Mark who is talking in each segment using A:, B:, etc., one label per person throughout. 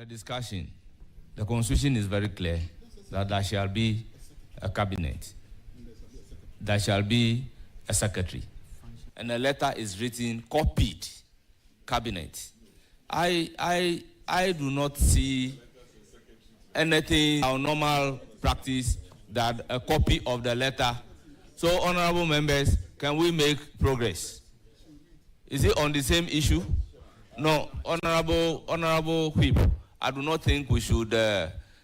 A: the discussion, the Constitution is very clear that there shall be a cabinet, there shall be a secretary, and a letter is written, copied, cabinet. I do not see anything our normal practice that a copy of the letter. So, honorable members, can we make progress? Is it on the same issue? No, honorable Whip, I do not think we should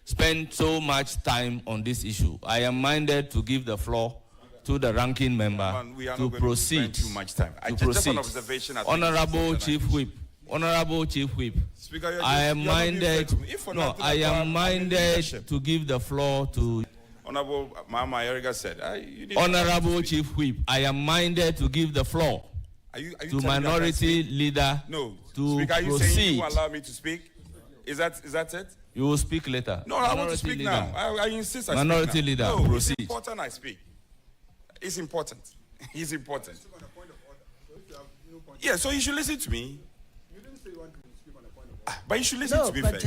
A: spend so much time on this issue. I am minded to give the floor to the ranking member to proceed.
B: Too much time.
A: Just an observation. Honorable Chief Whip. Honorable Chief Whip.
B: Speaker,
A: I am minded. No, I am minded to give the floor to.
B: Honorable Mama Eriga said.
A: Honorable Chief Whip. I am minded to give the floor to minority leader.
B: No.
A: To
B: Speaker, are you
A: proceed.
B: saying you allow me to speak? Is that it?
A: You will speak later.
B: No, I want to speak leader. Now. I insist.
A: Minority leader,
B: no,
A: proceed.
B: It's important I speak. It's important. It's important. Yeah, so you should listen to me.
C: You didn't say you want to speak on a point of order.
B: But you should listen to me first.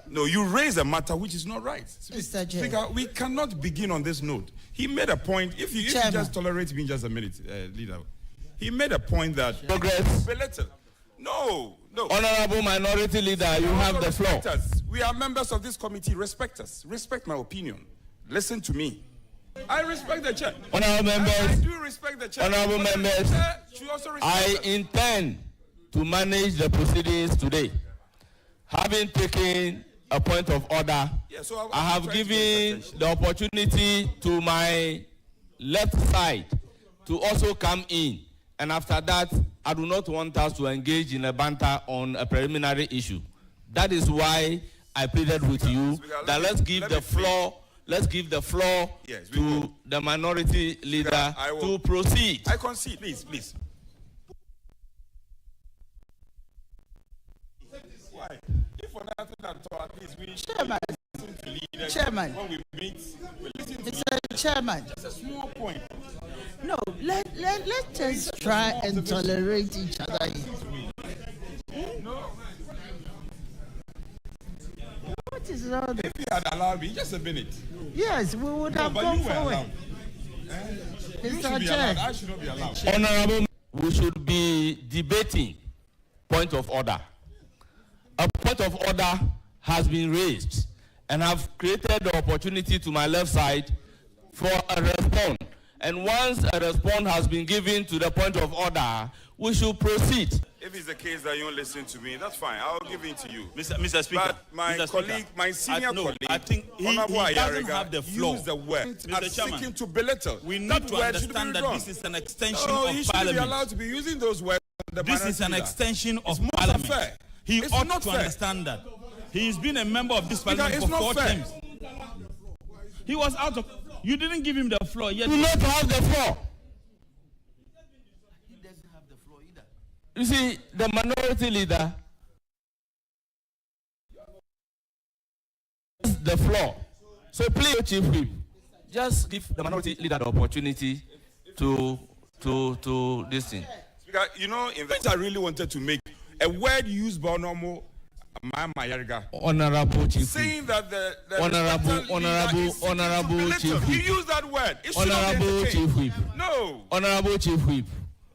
B: No, you raise a matter which is not right. Speaker, we cannot begin on this note. He made a point. If you just tolerate me just a minute, leader. He made a point that
A: progress.
B: No.
A: Honorable minority leader, you have the floor.
B: Us. We are members of this committee. Respect us. Respect my opinion. Listen to me. I respect the chair.
A: Honorable members.
B: I do respect the chair.
A: Honorable members. I intend to manage the proceedings today. Having taken a point of order, I have given the opportunity to my left side to also come in. And after that, I do not want us to engage in a banter on a preliminary issue. That is why I pleaded with you that let's give the floor to the minority leader to proceed.
B: I concede, please. Why? If for nothing at all, at least we
D: Chairman.
B: When we meet, we listen to
D: Mr. Chairman.
B: Just a small point.
D: No, let's just try and tolerate each other here.
B: No.
D: What is all this?
B: If you had allowed me, just a minute.
D: Yes, we would have gone forward.
B: You should be allowed. I should not be allowed.
A: Honorable, we should be debating point of order. A point of order has been raised, and I've created the opportunity to my left side for a response. And once a response has been given to the point of order, we should proceed.
B: If it's the case that you don't listen to me, that's fine. I'll give it to you.
E: Mr. Speaker,
B: but my colleague, my senior colleague,
E: I think he doesn't have the floor.
B: Use the word.
E: Mr. Chairman,
B: seeking to belittle.
E: We need to understand that this is an extension of
B: he
E: Parliament.
B: Be allowed to be using those words.
E: This is an extension of Parliament.
B: Fair.
E: He ought to understand that. He's been a member of this Parliament for 4 terms. He was out of. You didn't give him the floor yet.
A: You do not have the floor.
E: He doesn't have the floor either.
A: You see, the minority leader has the floor. So please, Chief Whip, just give the minority leader the opportunity to this thing.
B: Speaker, you know, in fact, I really wanted to make a word used by normal
A: Honorable Chief Whip.
B: Saying that the
A: Honorable Chief Whip.
B: You use that word.
A: Honorable Chief Whip.
B: No.
A: Honorable Chief Whip.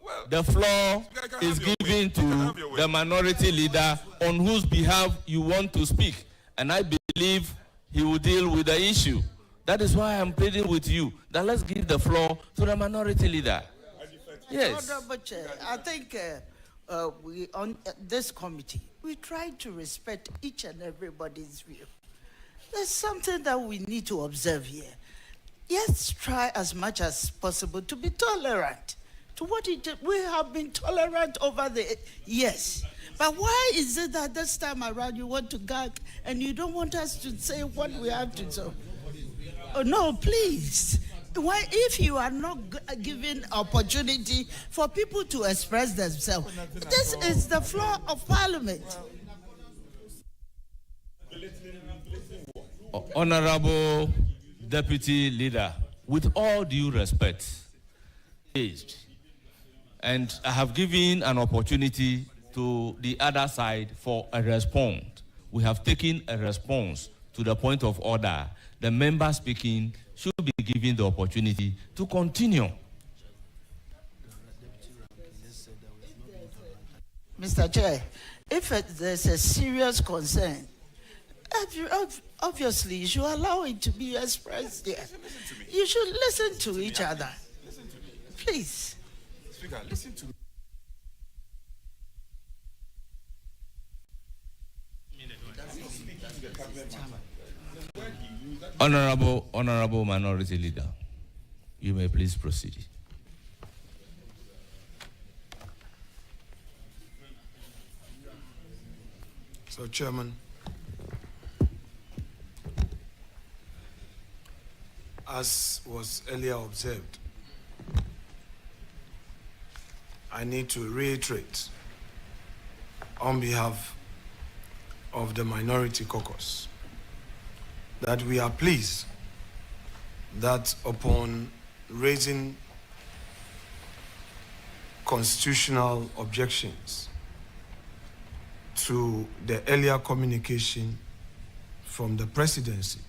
A: Well, the floor is given to the minority leader on whose behalf you want to speak. And I believe he will deal with the issue. That is why I'm pleading with you that let's give the floor to the minority leader. Yes.
D: Honorable Chair, I think we on this committee, we try to respect each and everybody's view. There's something that we need to observe here. Let's try as much as possible to be tolerant to what we have been tolerant over the years. But why is it that this time around you want to gag and you don't want us to say what we have to say? Oh, no, please. Why, if you are not giving opportunity for people to express themselves, this is the floor of Parliament.
A: Honorable Deputy Leader, with all due respect, and I have given an opportunity to the other side for a response. we have taken a response to the point of order. The member speaking should be given the opportunity to continue.
D: Mr. Chair, if there's a serious concern, obviously you should allow it to be expressed there. You should listen to each other.
B: Listen to me.
D: Please.
B: Speaker, listen to me.
A: Honorable Minority Leader, you may please proceed.
C: So, Chairman, as was earlier observed, I need to reiterate on behalf of the Minority Caucus that we are pleased that upon raising constitutional objections to the earlier communication from the presidency,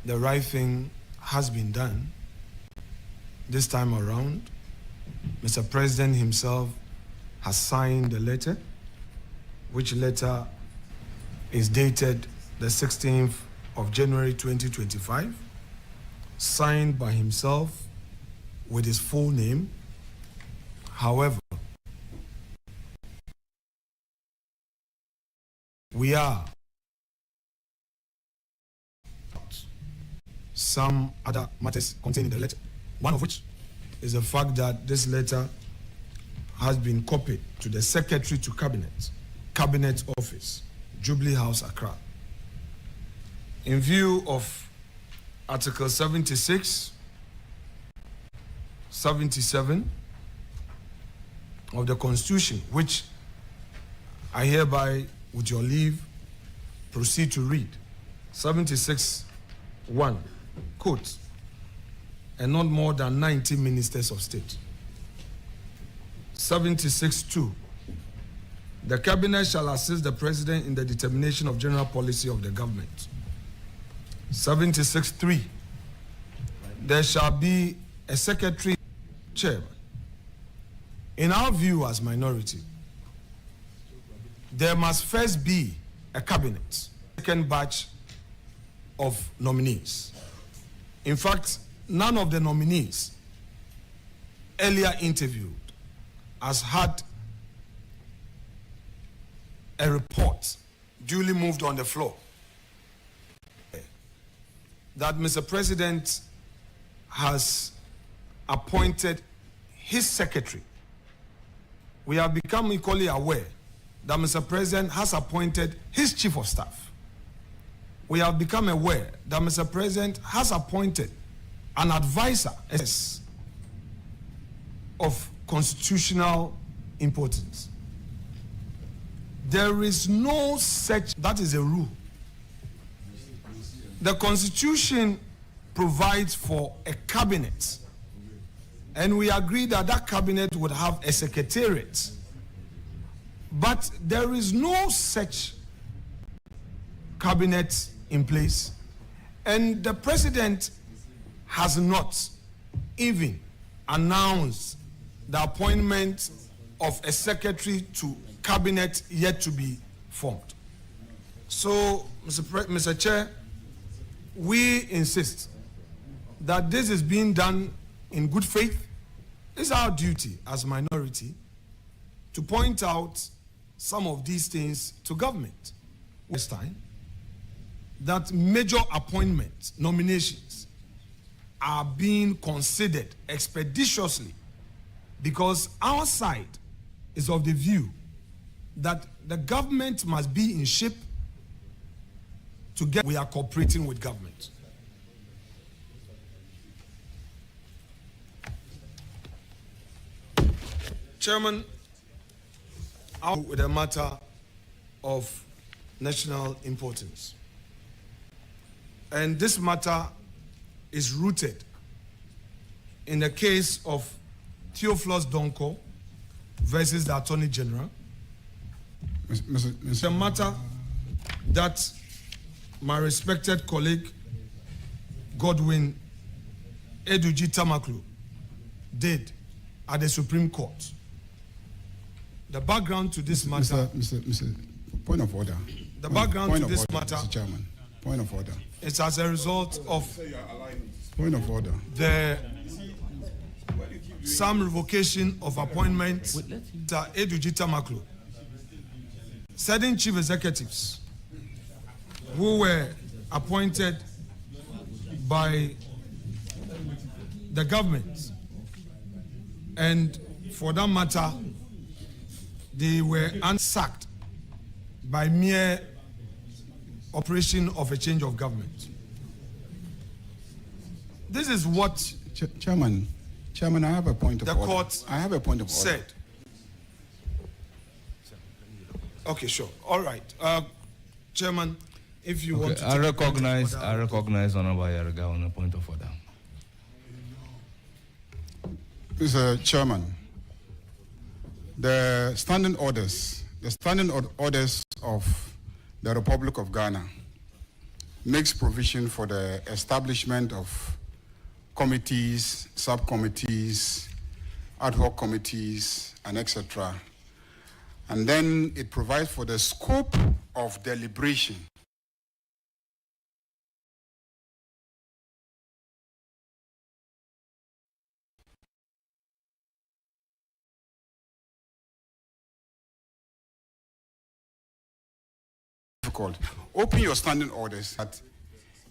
C: the right thing has been done this time around. Mr. President himself has signed the letter, which letter is dated the 16th of January 2025, signed by himself with his full name. However, we are some other matters contained in the letter, one of which is the fact that this letter has been copied to the Secretary to Cabinet Office, Jubilee House, Accra. In view of Article 76, 77 of the Constitution, which I hereby, with your leave, proceed to read. 76(1), quote, and not more than 90 ministers of state. 76(2), the cabinet shall assist the president in the determination of general policy of the government. 76(3), there shall be a secretary chairman. In our view as minority, there must first be a cabinet, second batch of nominees. In fact, none of the nominees earlier interviewed has had a report duly moved on the floor that Mr. President has appointed his secretary. We have become equally aware that Mr. President has appointed his chief of staff. We have become aware that Mr. President has appointed an advisor of constitutional importance. There is no such, that is a rule. The Constitution provides for a cabinet, and we agree that that cabinet would have a secretariat. But there is no such cabinet in place, and the president has not even announced the appointment of a secretary to cabinet yet to be formed. So, Mr. Chair, we insist that this is being done in good faith. It's our duty as minority to point out some of these things to government. This time, that major appointments, nominations, are being considered expeditiously, because our side is of the view that the government must be in shape to get. We are cooperating with government. Chairman, with a matter of national importance. And this matter is rooted in the case of Theophilus Donko versus the Attorney General, It's a matter that my respected colleague Godwin Eduji Tamaklo did at the Supreme Court. The background to this matter...
F: Mr. Point of order.
C: The background to this matter...
F: Mr. Chairman, point of order.
C: It's as a result of...
F: Point of order.
C: Some revocation of appointment to Eduji Tamaklo. Certain chief executives who were appointed by the government, and for that matter, they were unsacked by mere operation of a change of government. This is what
F: Chairman, I have a point of order.
C: The court
F: I have a point of
C: said.
F: order.
C: Okay, sure. All right. Chairman, if you want to...
A: I recognize Honorable Yarega on a point of order.
F: Mr. Chairman, the standing orders of the Republic of Ghana makes provision for the establishment of committees, subcommittees, ad hoc committees, and etc. And then it provides for the scope of deliberation. Open your standing orders that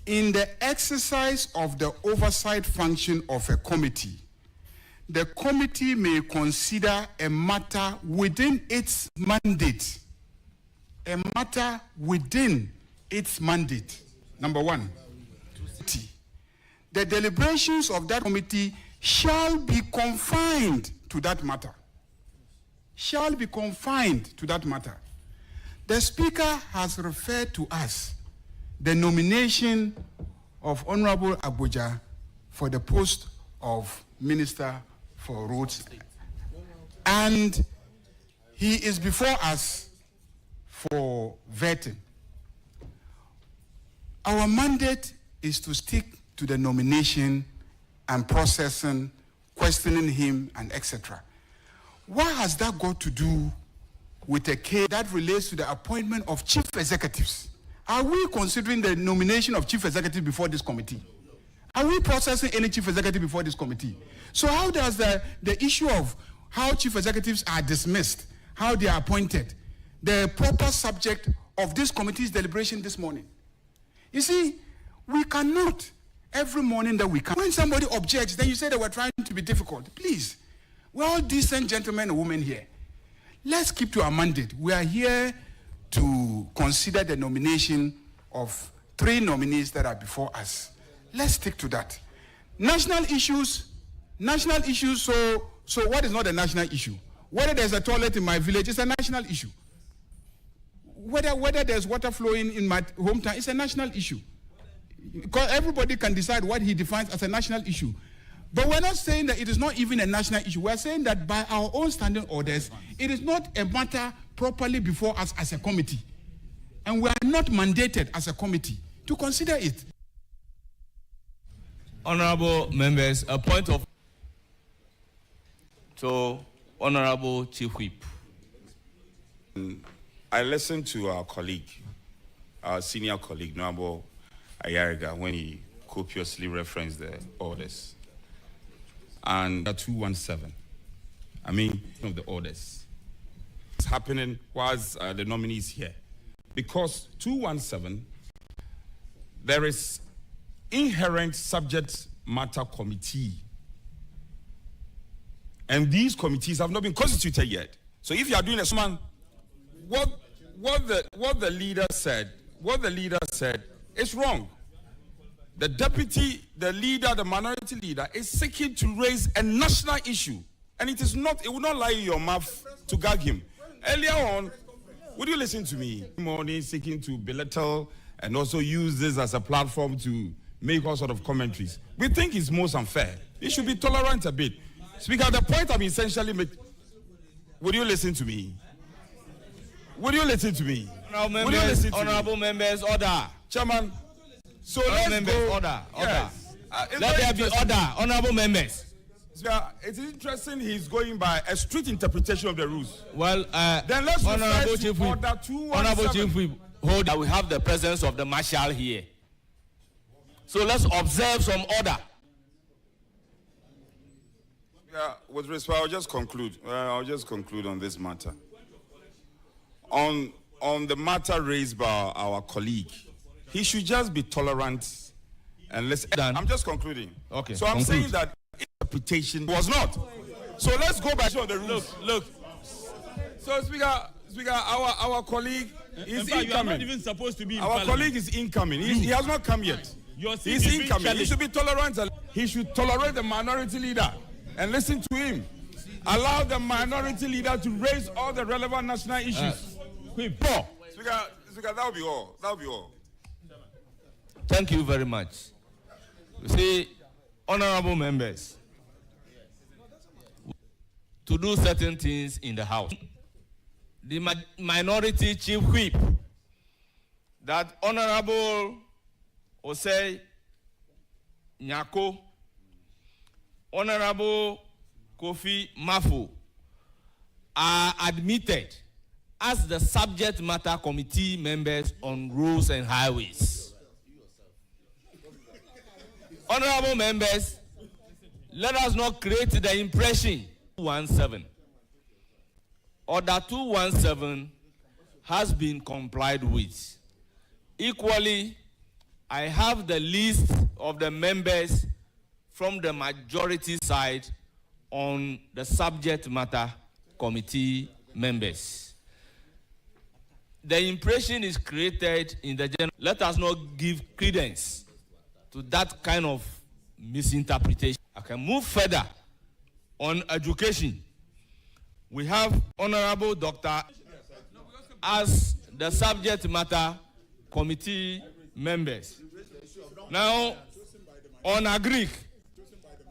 F: in the exercise of the oversight function of a committee, the committee may consider a matter within its mandate. A matter within its mandate. Number one, the deliberations of that committee shall be confined to that matter. Shall be confined to that matter. The Speaker has referred to us the nomination of Honorable Abuja for the post of Minister for Roads, and he is before us for vetting. Our mandate is to stick to the nomination and processing, questioning him, and etc. What has that got to do with a case that relates to the appointment of chief executives? Are we considering the nomination of chief executive before this committee? Are we processing any chief executive before this committee? So how does the issue of how chief executives are dismissed, how they are appointed, the proper subject of this committee's deliberation this morning? You see, we cannot, every morning that we can, when somebody objects, then you say that we're trying to be difficult. Please, we're all decent gentlemen and women here. Let's keep to our mandate. We are here to consider the nomination of 3 nominees that are before us. Let's stick to that. National issues, so what is not a national issue? Whether there's a toilet in my village, it's a national issue. Whether there's water flowing in my hometown, it's a national issue. Because everybody can decide what he defines as a national issue. But we're not saying that it is not even a national issue. We're saying that by our own standing orders, it is not a matter properly before us as a committee. And we are not mandated as a committee to consider it.
A: Honorable members, a point of... to Honorable Chief Whip.
B: I listened to our colleague, our senior colleague, Honorable Ayariga, when he copiously referenced the orders. And 217, I mean, of the orders. It's happening whilst the nominee is here. Because 217, there is inherent subject matter committee. And these committees have not been constituted yet. So if you are doing a summon, what the leader said is wrong. The deputy, the leader, the minority leader is seeking to raise a national issue. And it will not lie in your mouth to gag him. Earlier on, would you listen to me? Morning seeking to belittle and also use this as a platform to make all sort of commentaries. We think it's most unfair. You should be tolerant a bit. Speaker, the point I'm essentially making, would you listen to me? Would you listen to me?
A: Honorable members, order.
B: Chairman, so let's go.
A: Order.
B: Yes.
A: Let there be order. Honorable members.
B: It's interesting he's going by a strict interpretation of the rules.
A: Well,
B: then let's
A: Honorable Chief Whip,
B: order 217.
A: Honorable Chief Whip, hold that we have the presence of the marshal here. So let's observe some order.
B: Yeah, with respect, I'll just conclude. I'll just conclude on this matter. On the matter raised by our colleague, he should just be tolerant and listen. I'm just concluding.
A: Okay.
B: So I'm saying that interpretation was not. So let's go back to the rules.
A: Look.
B: So Speaker, our colleague is incoming.
E: You are not even supposed to be in
B: our
E: Parliament.
B: colleague is incoming. He has not come yet. He's incoming. He should be tolerant. He should tolerate the minority leader and listen to him. Allow the minority leader to raise all the relevant national issues.
A: Speaker,
B: that will be all. That will be all.
A: Thank you very much. You see, honorable members, to do certain things in the House. The minority chief whip, that Honorable Osei Nyako, Honorable Kofi Mafu, are admitted as the subject matter committee members on roads and highways. Honorable members, let us not create the impression. 217. Order 217 has been complied with. Equally, I have the list of the members from the majority side on the subject matter committee members. The impression is created in the general. Let us not give credence to that kind of misinterpretation. I can move further on education. We have Honorable Doctor as the subject matter committee members. Now, on Agric,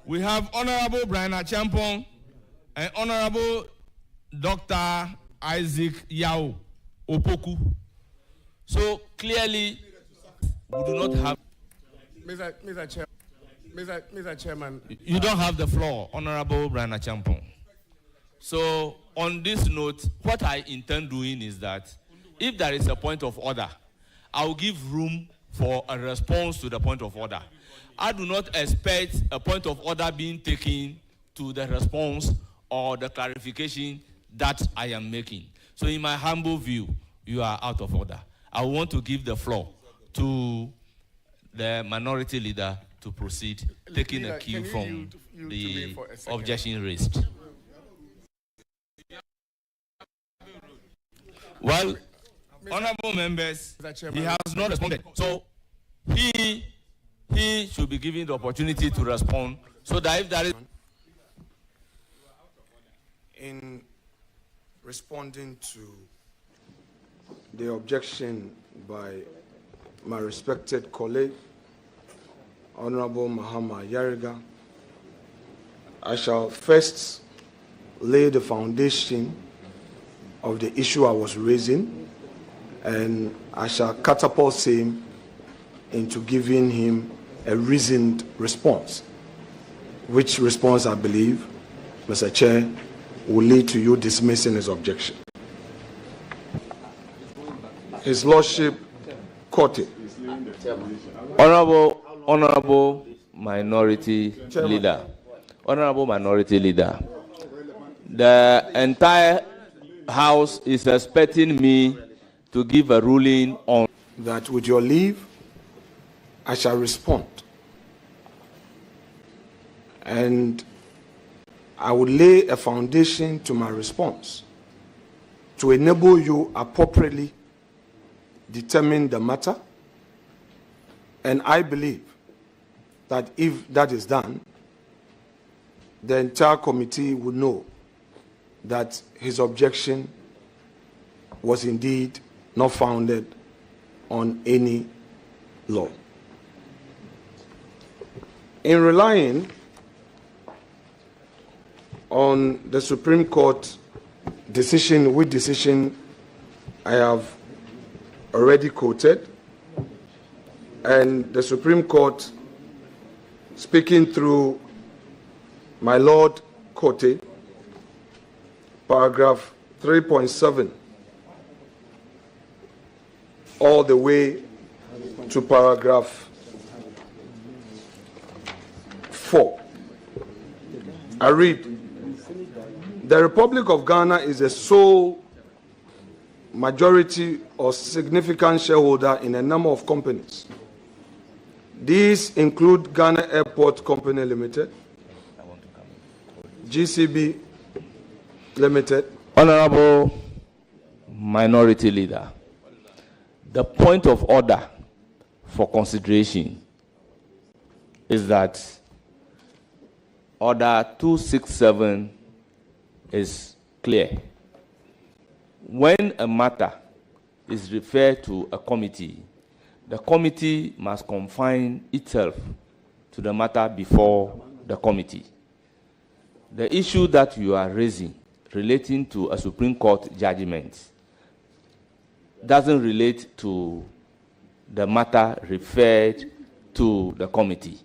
A: we have Honorable Brian Achampong and Honorable Dr. Isaac Yao Opoku. So clearly, we do not have.
C: Mr. Chairman.
A: You don't have the floor, Honorable Brian Achampong. So on this note, what I intend doing is that if there is a point of order, I will give room for a response to the point of order. I do not expect a point of order being taken to the response or the clarification that I am making. So in my humble view, you are out of order. I want to give the floor to the minority leader to proceed, taking a cue from the objection raised. Well, honorable members, he has not responded. So he should be given the opportunity to respond so that if there is...
C: In responding to the objection by my respected colleague, Honorable Mahama Yariga, I shall first lay the foundation of the issue I was raising, and I shall catapult him into giving him a reasoned response, which response I believe, Mr. Chair, will lead to you dismissing his objection. His Lordship quoted.
A: Honorable Minority Leader. Honorable Minority Leader. The entire House is expecting me to give a ruling on
C: that. With your leave, I shall respond. And I will lay a foundation to my response to enable you appropriately determine the matter. And I believe that if that is done, the entire committee will know that his objection was indeed not founded on any law. In relying on the Supreme Court decision, which decision I have already quoted, and the Supreme Court, speaking through my Lord Kote, paragraph 3.7, all the way to paragraph 4. I read, the Republic of Ghana is the sole majority or significant shareholder in a number of companies. These include Ghana Airport Company Limited, GCB Limited.
A: Honorable Minority Leader, the point of order for consideration is that Order 267 is clear. When a matter is referred to a committee, the committee must confine itself to the matter before the committee. The issue that you are raising relating to a Supreme Court judgment doesn't relate to the matter referred to the committee.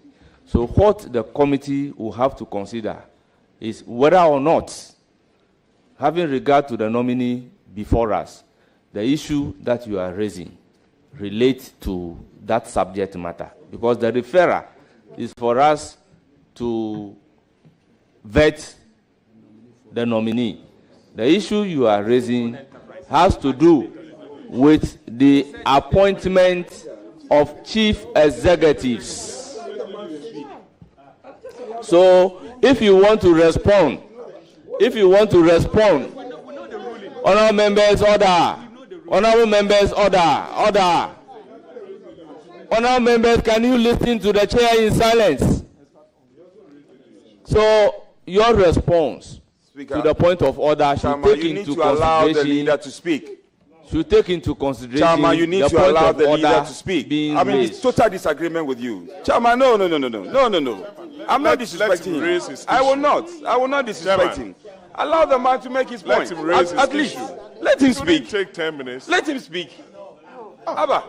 A: So what the committee will have to consider is whether or not, having regard to the nominee before us, the issue that you are raising relates to that subject matter. Because the referrer is for us to vet the nominee. The issue you are raising has to do with the appointment of chief executives. So, if you want to respond, honorable members, order. Honorable members, order. Honorable members, can you listen to the chair in silence? So, your response
B: Speaker,
A: to the point of order should take into consideration.
B: Allow the leader to speak.
A: Should take into consideration.
B: Chairman, you need
A: the
B: to allow the
A: order
B: leader to speak. I mean, it's total disagreement with you. Chairman, no. I'm not disrespecting him. I will not disrespect him. Allow the man to make his point.
G: Let him raise his
B: least,
G: issue.
B: let him speak.
G: Take 10 minutes.
B: Let him speak. Abba.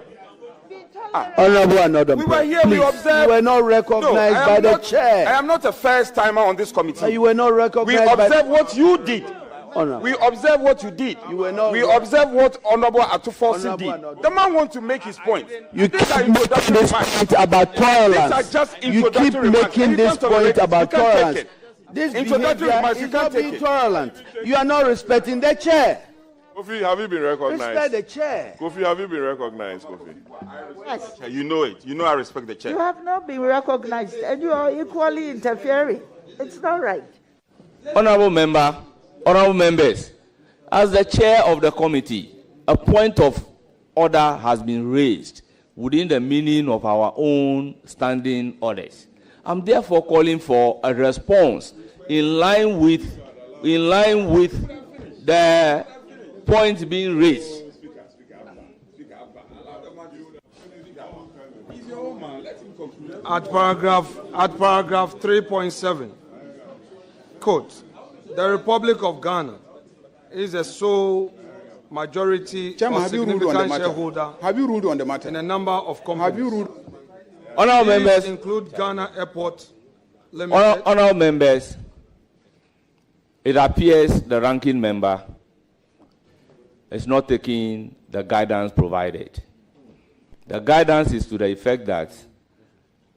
H: Honorable Another,
B: we were here,
H: please,
B: we observed.
H: you were not recognized by the chair.
B: I am not a first timer on this committee.
H: You were not recognized.
B: We observed what you did.
H: Honorable.
B: We observe what you did.
H: You were not.
B: We observe what Honorable Atufosi did.
H: Honorable.
B: The man wants to make his point.
H: You
B: These
H: keep
B: are
H: making
B: introductory
H: this
B: remarks.
H: point about tolerance.
B: These are just
H: You keep
B: introductory remarks.
H: making
B: You
H: this
B: can't tolerate
H: point
B: it.
H: about
B: You can't take
H: tolerance.
B: it.
H: This
B: Introductory
H: behavior
B: remarks, you
H: is
B: can't
H: not
B: take
H: being
B: it.
H: tolerant. You are not respecting the chair.
G: Kofi, have you been recognized?
H: Respect the chair.
G: Kofi, have you been recognized, Kofi?
D: Yes.
B: You know it. You know I respect the chair.
D: You have not been recognized, and you are equally interfering. It's not right.
A: Honorable members, as the chair of the committee, a point of order has been raised within the meaning of our own standing orders. I'm therefore calling for a response in line with the point being raised.
C: At paragraph 3.7, quote, the Republic of Ghana is a sole majority
F: Chairman,
C: or
F: have you ruled on the
C: significant
F: matter?
C: shareholder
F: Have you ruled on the matter?
C: in a number of companies.
F: Have you ruled?
A: Honorable
C: These
A: members,
C: include Ghana Airport Limited.
A: honorable members, it appears the ranking member is not taking the guidance provided. The guidance is to the effect that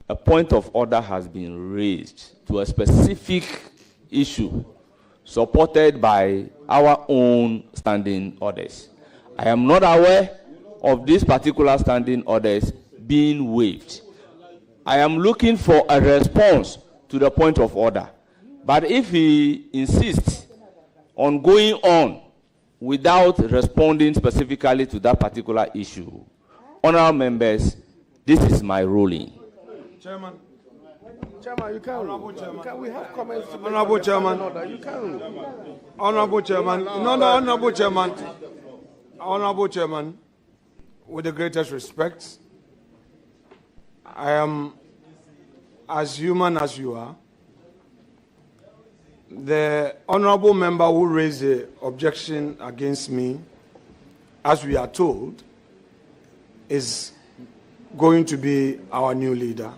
A: a point of order has been raised to a specific issue supported by our own standing orders. I am not aware of these particular standing orders being waived. I am looking for a response to the point of order. But if he insists on going on without responding specifically to that particular issue, honorable members, this is my ruling.
C: Chairman,
H: Chairman, you can.
C: Honorable Chairman.
H: We have comments to make.
C: Honorable Chairman.
H: You can.
C: Honorable Chairman, Honorable Chairman, with the greatest respect, I am as human as you are. The honorable member who raised the objection against me as we are told, is going to be our new leader.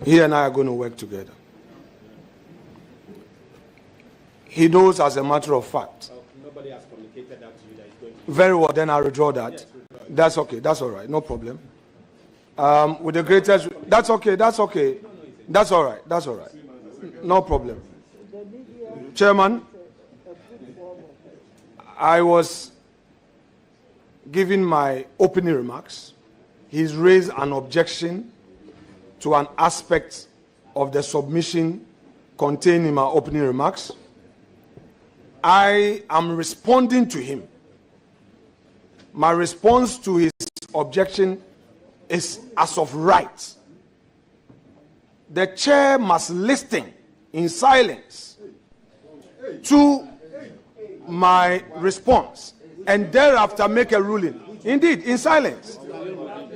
C: He and I are going to work together. He knows, as a matter of fact.
H: Nobody has communicated that to you that he's going to.
C: Very well, then I'll withdraw that. Yes, that's okay, that's all right, no problem. With the greatest, that's okay, that's okay. That's all right, that's all right. No problem. Chairman, I was giving my opening remarks. He's raised an objection to an aspect of the submission contained in my opening remarks. I am responding to him. My response to his objection is as of right. The chair must listen in silence to my response and thereafter make a ruling. Indeed, in silence.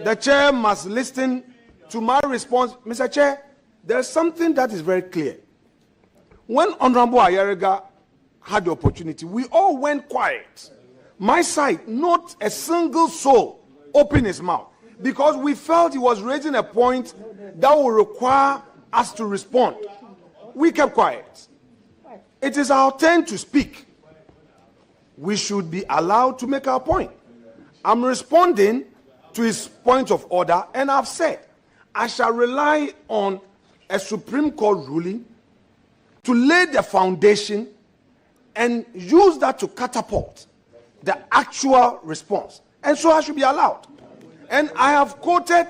C: The chair must listen to my response. Mr. Chair, there's something that is very clear. When Honorable Ayariga had the opportunity, we all went quiet. My side, not a single soul opened his mouth because we felt he was raising a point that will require us to respond. We kept quiet. It is our turn to speak. We should be allowed to make our point. I'm responding to his point of order, and I've said I shall rely on a Supreme Court ruling to lay the foundation and use that to catapult the actual response. And so I should be allowed. And I have quoted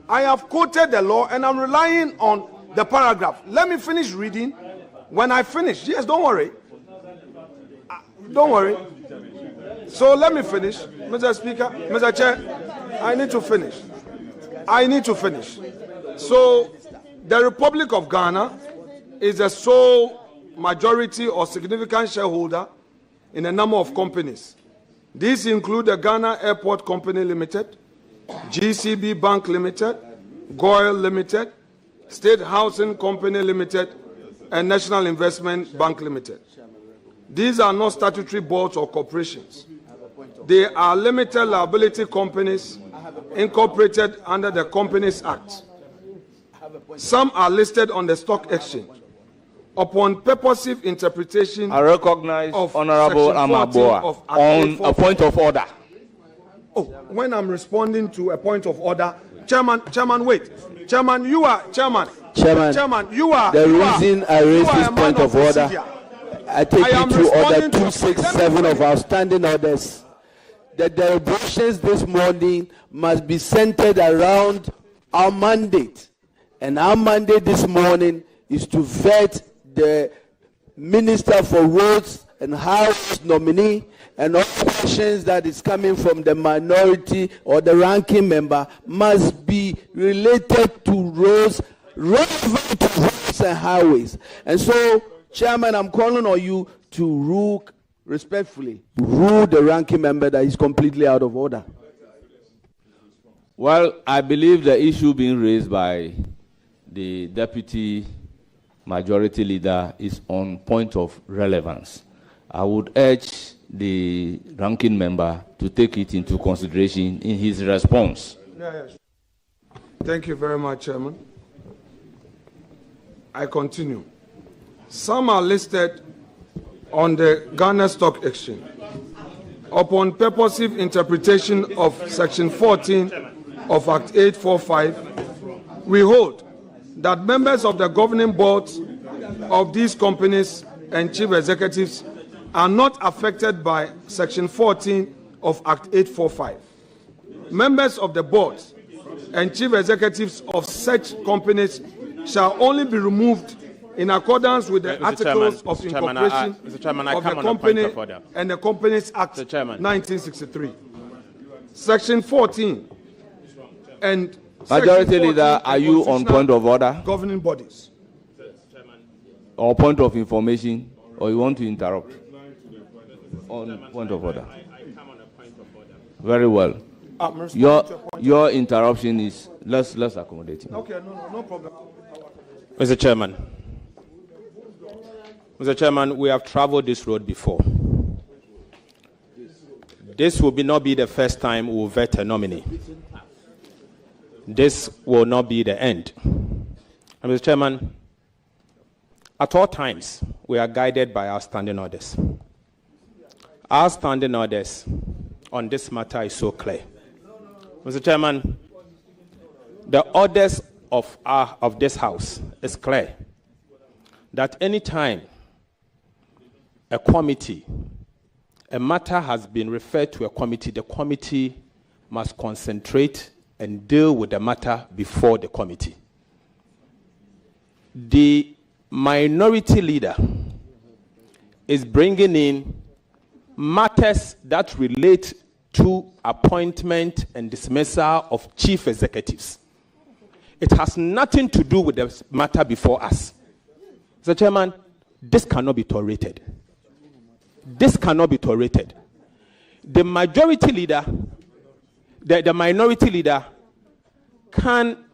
C: the law, and I'm relying on the paragraph. Let me finish reading. When I finish, yes, don't worry. Don't worry. So let me finish. Mr. Speaker, Mr. Chair, I need to finish. I need to finish. So the Republic of Ghana is the sole majority or significant shareholder in a number of companies. These include the Ghana Airport Company Limited, GCB Bank Limited, GOIL Limited, State Housing Company Limited, and National Investment Bank Limited. These are not statutory boards or corporations. They are limited liability companies incorporated under the Companies Act. Some are listed on the stock exchange. Upon purposive interpretation,
A: I recognize
C: of
A: Honorable Amaboa on a point of order.
C: Oh, when I'm responding to a point of order, Chairman, wait. Chairman, you are Chairman. Chairman, you are.
H: The reason I raised this point of order, I take you to order 267 of our standing orders. The deliberations this morning must be centered around our mandate. And our mandate this morning is to vet the Minister for Roads and Highways nominee, and all questions that is coming from the minority or the ranking member must be related to roads, relevant to roads and highways. And so, Chairman, I'm calling on you to rule respectfully, rule the ranking member that is completely out of order.
A: Well, I believe the issue being raised by the Deputy Majority Leader is on point of relevance. I would urge the ranking member to take it into consideration in his response.
C: Yes. Thank you very much, Chairman. I continue. Some are listed on the Ghana Stock Exchange. Upon purposive interpretation of Section 14 of Act 845, we hold that members of the governing boards of these companies and chief executives are not affected by Section 14 of Act 845. Members of the boards and chief executives of such companies shall only be removed in accordance with the articles of incorporation of the Company and the Companies Act 1963. Section 14 and
A: Majority Leader, are you on point of order?
C: Governing bodies.
A: Or point of information, or you want to interrupt? On point of order. Very well. Your interruption is let's accommodate him.
C: Okay, no problem.
H: Mr. Chairman, we have traveled this road before.
I: This will not be the first time we will vet a nominee. This will not be the end. And Mr. Chairman, at all times, we are guided by our standing orders. Our standing orders on this matter is so clear. Mr. Chairman, the orders of this House is clear that any time a committee, a matter has been referred to a committee, the committee must concentrate and deal with the matter before the committee. The minority leader is bringing in matters that relate to appointment and dismissal of chief executives. It has nothing to do with the matter before us. Mr. Chairman, this cannot be tolerated. This cannot be tolerated. The majority leader, the minority leader can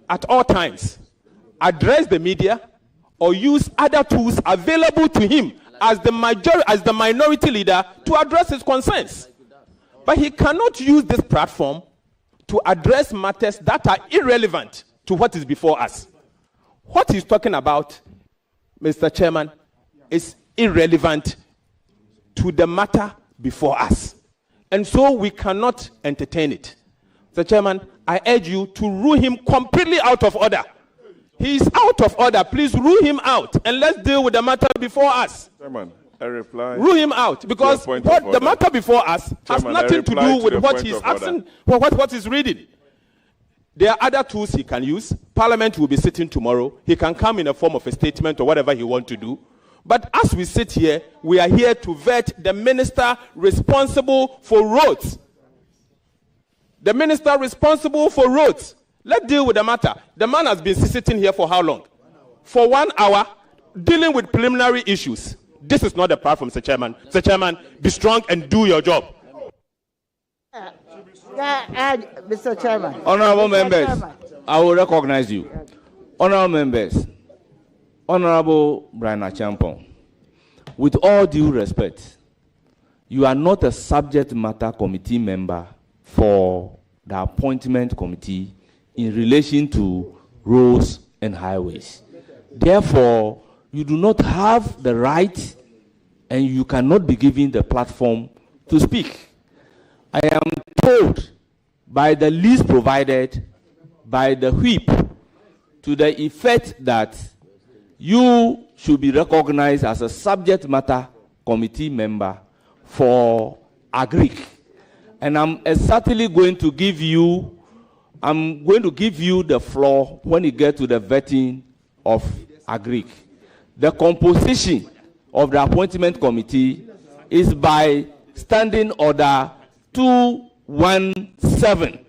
I: at all times address the media or use other tools available to him as the minority leader to address his concerns. But he cannot use this platform to address matters that are irrelevant to what is before us. What he's talking about, Mr. Chairman, is irrelevant to the matter before us. And so we cannot entertain it. Mr. Chairman, I urge you to rule him completely out of order. He is out of order. Please rule him out and let's deal with the matter before us.
G: Chairman, I reply.
I: Rule him out because what the matter before us has nothing to do with what he's asking, what he's reading. There are other tools he can use. Parliament will be sitting tomorrow. He can come in a form of a statement or whatever he wants to do. But as we sit here, we are here to vet the minister responsible for roads. The minister responsible for roads. Let's deal with the matter. The man has been sitting here for how long? For 1 hour, dealing with preliminary issues. This is not the platform, Mr. Chairman. Mr. Chairman, be strong and do your job.
D: Mr. Chairman.
A: Honorable members, I will recognize you. Honorable members, Honorable Brian Achampong, with all due respect, you are not a subject matter committee member for the appointment committee in relation to roads and highways. Therefore, you do not have the right and you cannot be given the platform to speak. I am told by the list provided by the whip to the effect that you should be recognized as a subject matter committee member for Agric. And I'm certainly going to give you the floor when you get to the vetting of Agric. The composition of the appointment committee is by Standing Order 217.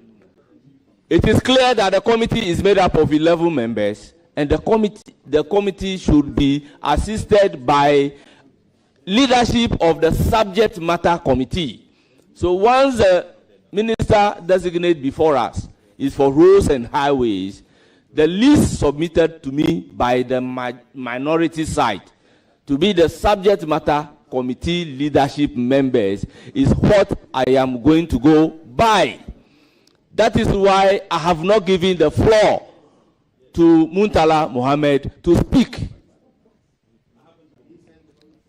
A: It is clear that the committee is made up of 11 members, and the committee should be assisted by leadership of the subject matter committee. So once the minister designated before us is for roads and highways, the list submitted to me by the minority side to be the subject matter committee leadership members is what I am going to go by. That is why I have not given the floor to Muntala Mohammed to speak.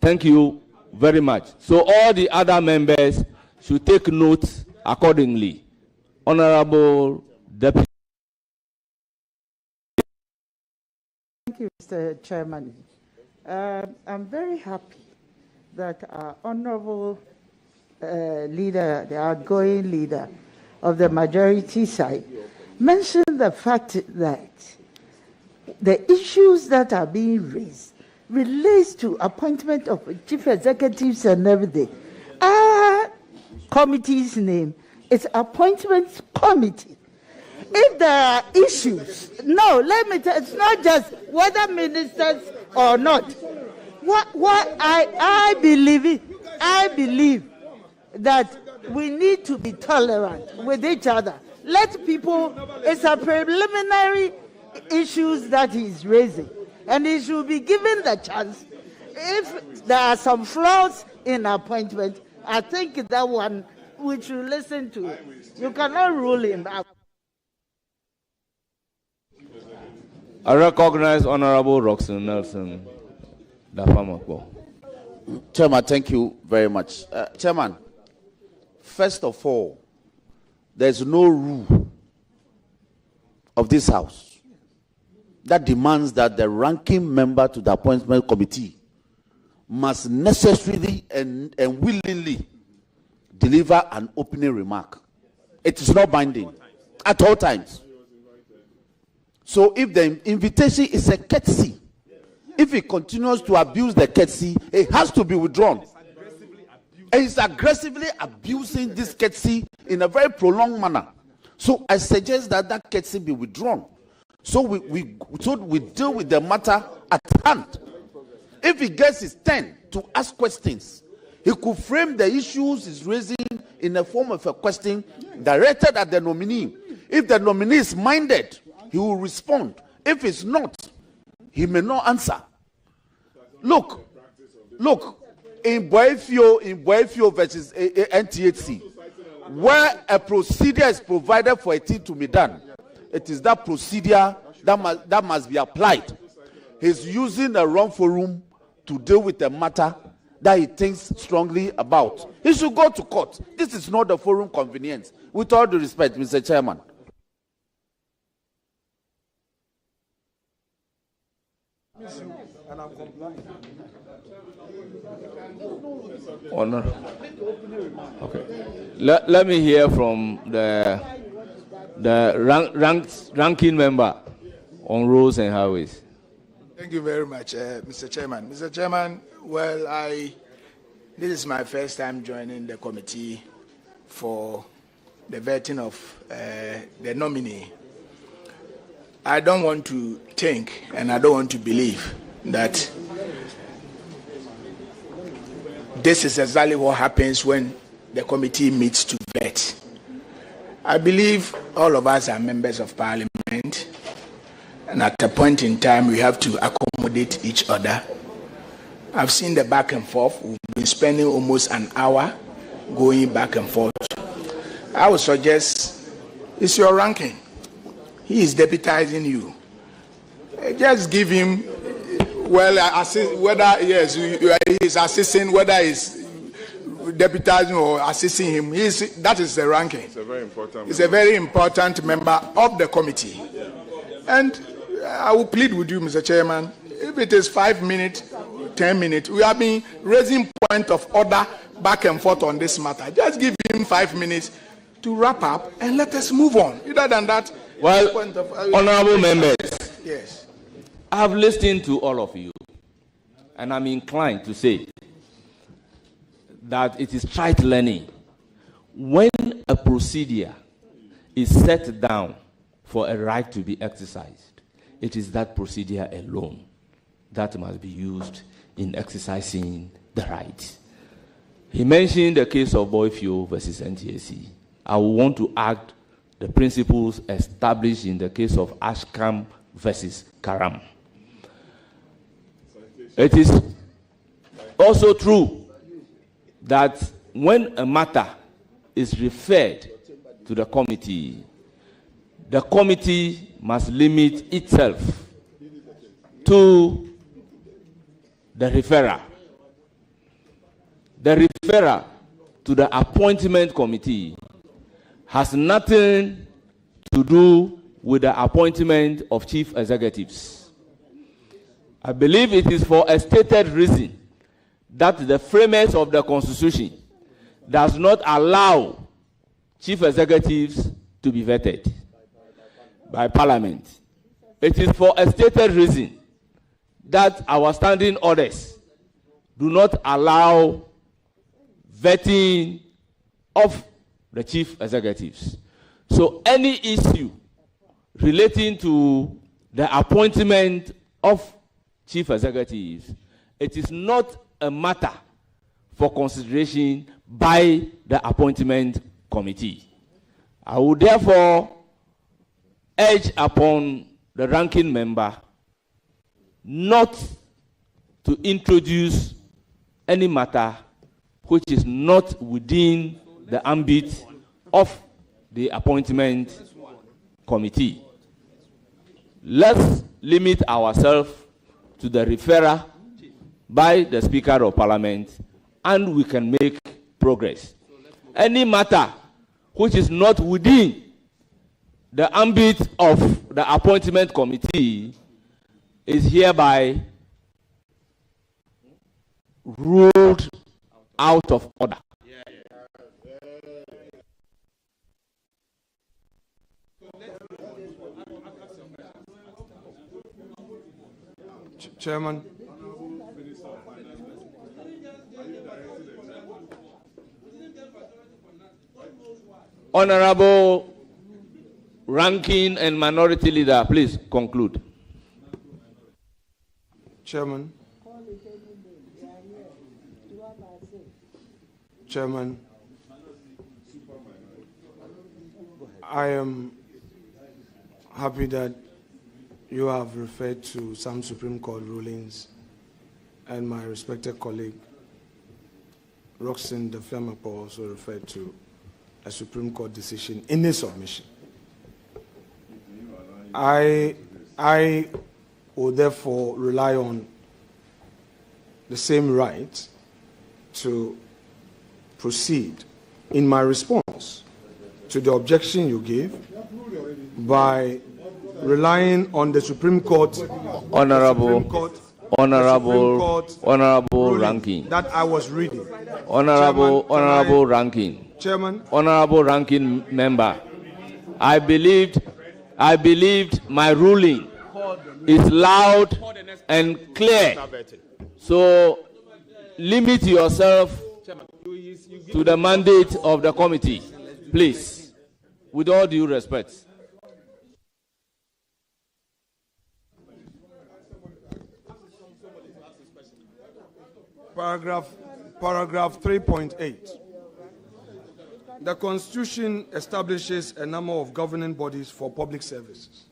A: Thank you very much. So all the other members should take note accordingly. Honorable Deputy.
D: Thank you, Mr. Chairman. I'm very happy that our honorable leader, the outgoing leader of the majority side, mentioned the fact that the issues that are being raised relates to appointment of chief executives and everything. Our committee's name is Appointments Committee. If there are issues, no, let me tell you, it's not just whether ministers or not. What I believe that we need to be tolerant with each other. Let people, it's a preliminary issues that he's raising, and he should be given the chance. If there are some flaws in appointment, I think that one we should listen to. You cannot rule him out.
A: I recognize Honorable Roxanne Nelson.
J: Chairman, thank you very much. Chairman, first of all, there's no rule of this House that demands that the ranking member to the appointment committee must necessarily and willingly deliver an opening remark. It is not binding at all times. So if the invitation is a courtesy, if he continues to abuse the courtesy, it has to be withdrawn. And he's aggressively abusing this courtesy in a very prolonged manner. So I suggest that that courtesy be withdrawn. So we deal with the matter at hand. If he gets his turn to ask questions, he could frame the issues he's raising in the form of a question directed at the nominee. If the nominee is minded, he will respond. If it's not, he may not answer. Look, in Boefio versus NTHC, where a procedure is provided for a thing to be done, it is that procedure that must be applied. He's using a wrong forum to deal with a matter that he thinks strongly about. He should go to court. This is not the forum convenience. With all due respect, Mr. Chairman.
A: Honor. Okay. Let me hear from the ranking member on roads and highways.
K: Thank you very much, Mr. Chairman. Mr. Chairman, well, this is my first time joining the committee for the vetting of the nominee. I don't want to think and I don't want to believe that this is exactly what happens when the committee meets to vet. I believe all of us are members of parliament, and at a point in time we have to accommodate each other. I've seen the back and forth. We've been spending almost an hour going back and forth. I would suggest it's your ranking. He is deputizing you. Just give him, well, assist, whether yes, he is assisting, whether he's deputizing or assisting him. That is the ranking.
G: It's a very important.
K: He's a very important member of the committee. And I will plead with you, Mr. Chairman, if it is 5 minutes, 10 minutes, we have been raising point of order back and forth on this matter. Just give him 5 minutes to wrap up and let us move on. Other than that,
A: well, honorable members,
K: yes,
A: I have listened to all of you, and I'm inclined to say that it is trite learning. When a procedure is set down for a right to be exercised, it is that procedure alone that must be used in exercising the right. He mentioned the case of Boefio versus NTAC. I will want to add the principles established in the case of Ashcam versus Karam. It is also true that when a matter is referred to the committee must limit itself to the referrer. The referrer to the appointment committee has nothing to do with the appointment of chief executives. I believe it is for a stated reason that the framers of the Constitution does not allow chief executives to be vetted by Parliament. It is for a stated reason that our standing orders do not allow vetting of the chief executives. So any issue relating to the appointment of chief executives, it is not a matter for consideration by the appointment committee. I would therefore urge upon the ranking member not to introduce any matter which is not within the ambit of the appointment committee. Let's limit ourselves to the referral by the Speaker of Parliament, and we can make progress. Any matter which is not within the ambit of the appointment committee is hereby ruled out of order.
C: Chairman.
A: Honorable Ranking and Minority Leader, please conclude.
C: Chairman. Chairman, I am happy that you have referred to some Supreme Court rulings, and my respected colleague Roxanne Defamapo also referred to a Supreme Court decision in his submission. I will therefore rely on the same right to proceed in my response to the objection you gave by relying on the Supreme Court,
A: Honorable Ranking,
C: that I was reading.
A: Honorable Ranking,
C: Chairman,
A: Honorable Ranking Member, I believed my ruling is loud and clear. So limit yourself to the mandate of the committee, please, with all due respect.
C: Paragraph 3.8. The Constitution establishes a number of governing bodies for public services.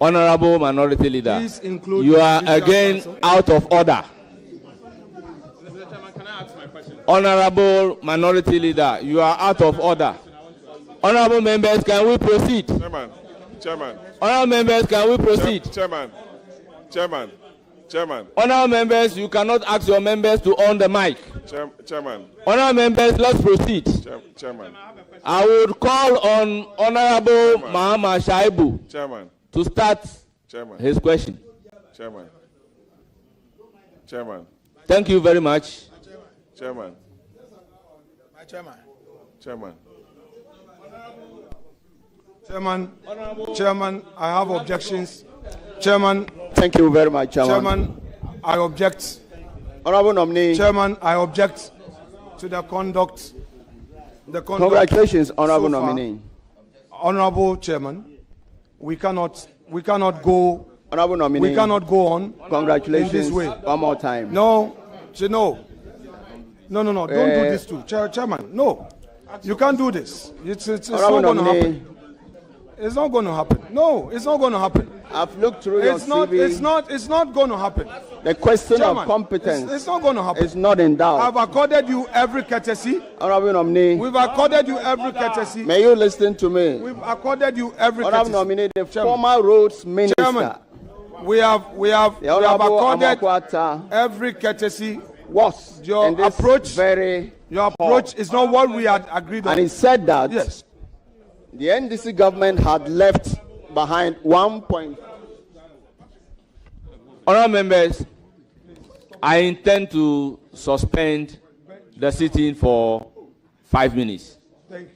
A: Honorable Minority Leader,
C: These include
A: you are again out of order. Honorable Minority Leader, you are out of order. Honorable members, can we proceed?
G: Chairman.
A: Honorable members, can we proceed?
G: Chairman.
A: Honorable members, you cannot ask your members to on the mic.
G: Chairman.
A: Honorable members, let's proceed.
G: Chairman.
A: I would call on Honorable Mahama Shaibu to start his question.
G: Chairman.
A: Thank you very much.
G: Chairman.
C: Chairman, I have objections. Chairman.
H: Thank you very much, Chairman.
C: Chairman, I object.
H: Honorable nominee.
C: Chairman, I object to the conduct.
H: Congratulations, Honorable nominee.
C: Honorable Chairman, we cannot go.
H: Honorable nominee.
C: We cannot go on.
H: Congratulations.
C: In this way.
H: One more time.
C: No. Don't do this too, Chairman. No, you can't do this. It's not going to happen. It's not going to happen. No, it's not going to happen.
H: I've looked through your CV.
C: It's not going to happen.
H: The question
C: Chairman,
H: of competence
C: it's not going to happen.
H: It's not in doubt.
C: I've accorded you every courtesy.
H: Honorable nominee.
C: We've accorded you every courtesy.
H: May you listen to me?
C: We've accorded you every courtesy.
H: Honorable nominee, the former roads minister.
C: Chairman, we have accorded every courtesy. Your approach is not what we had agreed on.
H: And he said that the NDC government had left behind 1.
A: Honourable members, I intend to suspend the sitting for 5 minutes.
C: Thank you.